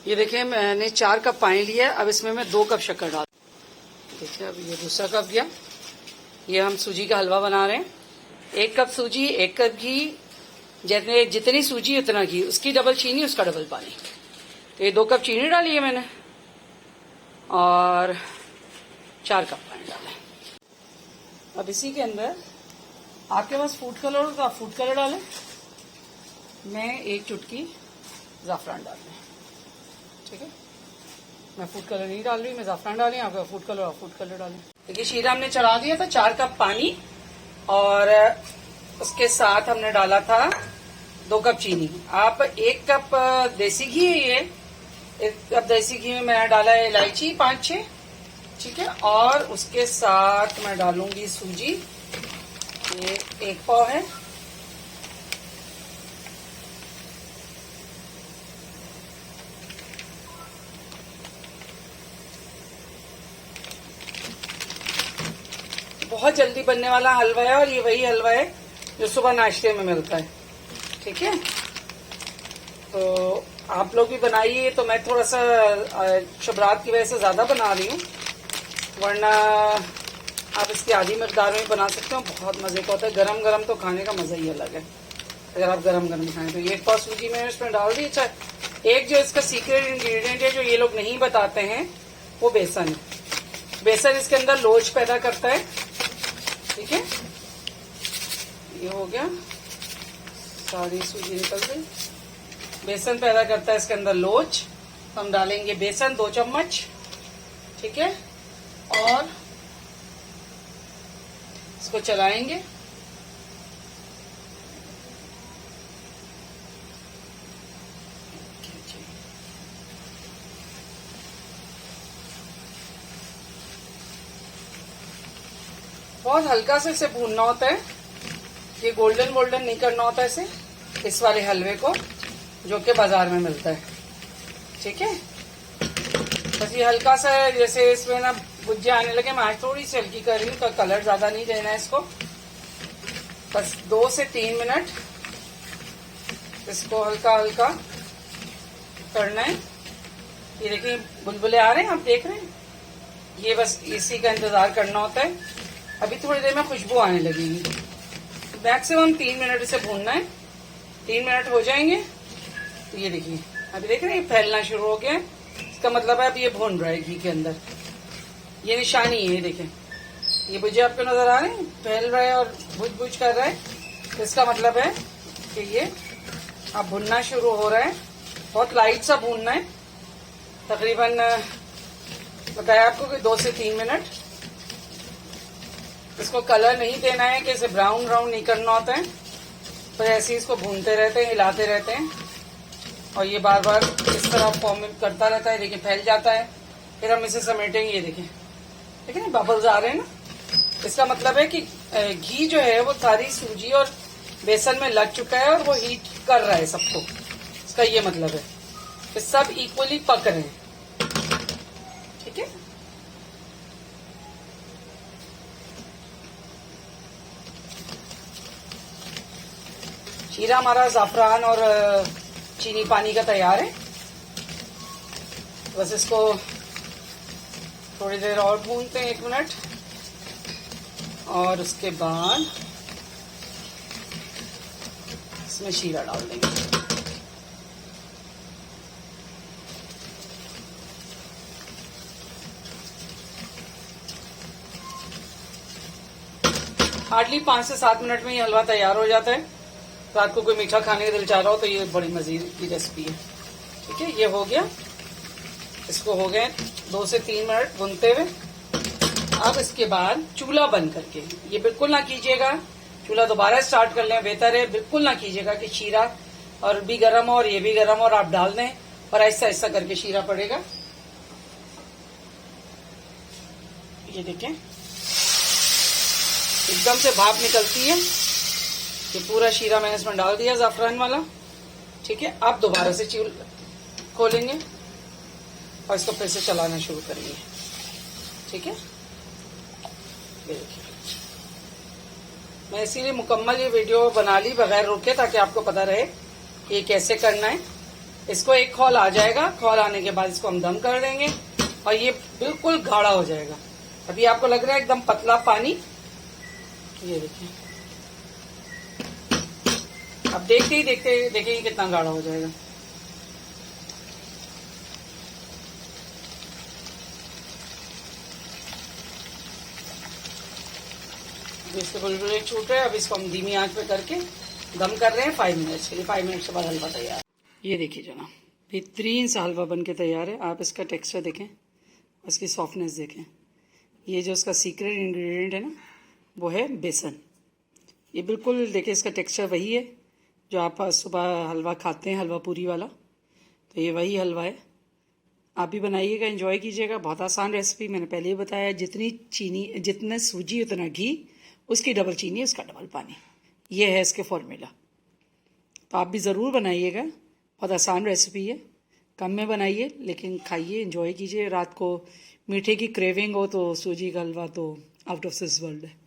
ये देखिए मैंने 4 कप पानी लिया, अब इसमें मैं 2 कप शक्कर डाल। देखिए अब ये दूसरा कप गया। ये हम सूजी का हलवा बना रहे हैं। 1 कप सूजी, 1 कप घी, जितनी सूजी उतना घी, उसकी डबल चीनी, उसका डबल पानी। तो ये 2 कप चीनी डाली है मैंने और 4 कप पानी डाला है। अब इसी के अंदर आपके पास फूड कलर हो तो आप फूड कलर डालें। मैं 1 चुटकी ज़ाफ़रान डाल रही हूँ, ठीक है। मैं फूड कलर नहीं डाल रही, मैं ज़ाफ़रान डाली। आपका फूड कलर डालें। देखिए शीरा हमने चढ़ा दिया था, 4 कप पानी और उसके साथ हमने डाला था 2 कप चीनी। आप 1 कप देसी घी है, ये 1 कप देसी घी में मैंने डाला है इलायची 5-6, ठीक है। और उसके साथ मैं डालूंगी सूजी, ये 1 पाव है। बहुत जल्दी बनने वाला हलवा है और ये वही हलवा है जो सुबह नाश्ते में मिलता है, ठीक है। तो आप लोग भी बनाइए। तो मैं थोड़ा सा शुभरात की वजह से ज्यादा बना रही हूँ, वरना आप इसकी आधी मकदार में बना सकते हो। बहुत मजे का होता है, गरम गरम तो खाने का मजा ही अलग है अगर आप गरम गरम खाएं तो। 1 पाव सूजी मैंने इसमें डाल दी। अच्छा, एक जो इसका सीक्रेट इंग्रेडिएंट है जो ये लोग नहीं बताते हैं, वो बेसन है। बेसन इसके अंदर लोच पैदा करता है, ठीक है। ये हो गया, सारी सूजी निकल गई। बेसन पैदा करता है इसके अंदर लोच। हम डालेंगे बेसन 2 चम्मच, ठीक है। और इसको चलाएंगे। बहुत हल्का से इसे भूनना होता है, ये गोल्डन गोल्डन नहीं करना होता है इसे, इस वाले हलवे को जो कि बाजार में मिलता है, ठीक है। बस ये हल्का सा जैसे इसमें ना भुज्जे आने लगे, मैं आज थोड़ी सी हल्की कर रही हूँ, तो कलर ज्यादा नहीं देना है इसको। बस 2 से 3 मिनट इसको हल्का हल्का करना है। ये देखिए बुलबुले आ रहे हैं, आप देख रहे हैं। ये बस इसी का इंतजार करना होता है। अभी थोड़ी देर में खुशबू आने लगेगी। मैक्सिमम 3 मिनट इसे भूनना है। 3 मिनट हो जाएंगे तो ये देखिए अभी देख रहे हैं फैलना शुरू हो गया है। इसका मतलब है अब ये भून रहा है घी के अंदर। ये निशानी है, देखिए ये भुजिए आपको नजर आ रहे हैं, फैल रहा है और भुज भुज कर रहा है। तो इसका मतलब है कि ये अब भुनना शुरू हो रहा है। बहुत लाइट सा भूनना है, तकरीबन बताया आपको कि 2 से 3 मिनट। इसको कलर नहीं देना है कि इसे ब्राउन ब्राउन नहीं करना होता है, पर ऐसे ही इसको भूनते रहते हैं, हिलाते रहते हैं और ये बार बार इस तरह फॉर्म करता रहता है। देखिए फैल जाता है, फिर हम इसे समेटेंगे। ये देखिए ठीक है ना, बबल्स आ रहे हैं ना। इसका मतलब है कि घी जो है वो सारी सूजी और बेसन में लग चुका है और वो हीट कर रहा है सबको। इसका ये मतलब है कि सब इक्वली पक रहे हैं, ठीक है। शीरा हमारा ज़ाफ़रान और चीनी पानी का तैयार है। बस इसको थोड़ी देर और भूनते हैं, 1 मिनट, और उसके बाद इसमें शीरा डाल देंगे। हार्डली 5 से 7 मिनट में ये हलवा तैयार हो जाता है। रात को कोई मीठा खाने का दिल चाह रहा हो तो ये बड़ी मजे की रेसिपी है, ठीक है। ये हो गया, इसको हो गए 2 से 3 मिनट भूनते हुए। अब इसके बाद चूल्हा बंद करके, ये बिल्कुल ना कीजिएगा, चूल्हा दोबारा स्टार्ट कर लें बेहतर है। बिल्कुल ना कीजिएगा कि शीरा और भी गर्म हो और ये भी गर्म हो और आप डाल दें और ऐसा ऐसा करके शीरा पड़ेगा। ये देखें एकदम से भाप निकलती है। ये पूरा शीरा मैंने इसमें डाल दिया ज़ाफ़रान वाला, ठीक है। अब दोबारा से चूल्हा खोलेंगे और इसको फिर से चलाना शुरू करेंगे, ठीक है। देखिए मैं इसीलिए मुकम्मल ये वीडियो बना ली बगैर रोके, ताकि आपको पता रहे कि ये कैसे करना है। इसको एक खौल आ जाएगा, खौल आने के बाद इसको हम दम कर देंगे और ये बिल्कुल गाढ़ा हो जाएगा। अभी आपको लग रहा है एकदम पतला पानी, ये देखिए, अब देखते ही देखते देखिए कितना गाढ़ा हो जाएगा। इसके बुलबुले छूट रहे हैं। अब इसको हम धीमी आंच पे करके दम कर रहे हैं 5 मिनट्स के लिए। 5 मिनट के बाद हलवा तैयार। ये देखिए जनाब, बेहतरीन सा हलवा बन के तैयार है। आप इसका टेक्सचर देखें, उसकी सॉफ्टनेस देखें। ये जो इसका सीक्रेट इंग्रेडिएंट है ना, वो है बेसन। ये बिल्कुल देखिए, इसका टेक्सचर वही है जो आप सुबह हलवा खाते हैं, हलवा पूरी वाला। तो ये वही हलवा है। आप भी बनाइएगा, एंजॉय कीजिएगा। बहुत आसान रेसिपी, मैंने पहले ही बताया। जितनी चीनी, जितना सूजी उतना घी, उसकी डबल चीनी, उसका डबल पानी। ये है इसके फॉर्मूला। तो आप भी ज़रूर बनाइएगा, बहुत आसान रेसिपी है। कम में बनाइए लेकिन खाइए, एंजॉय कीजिए। रात को मीठे की क्रेविंग हो तो सूजी का हलवा तो आउट ऑफ दिस वर्ल्ड है।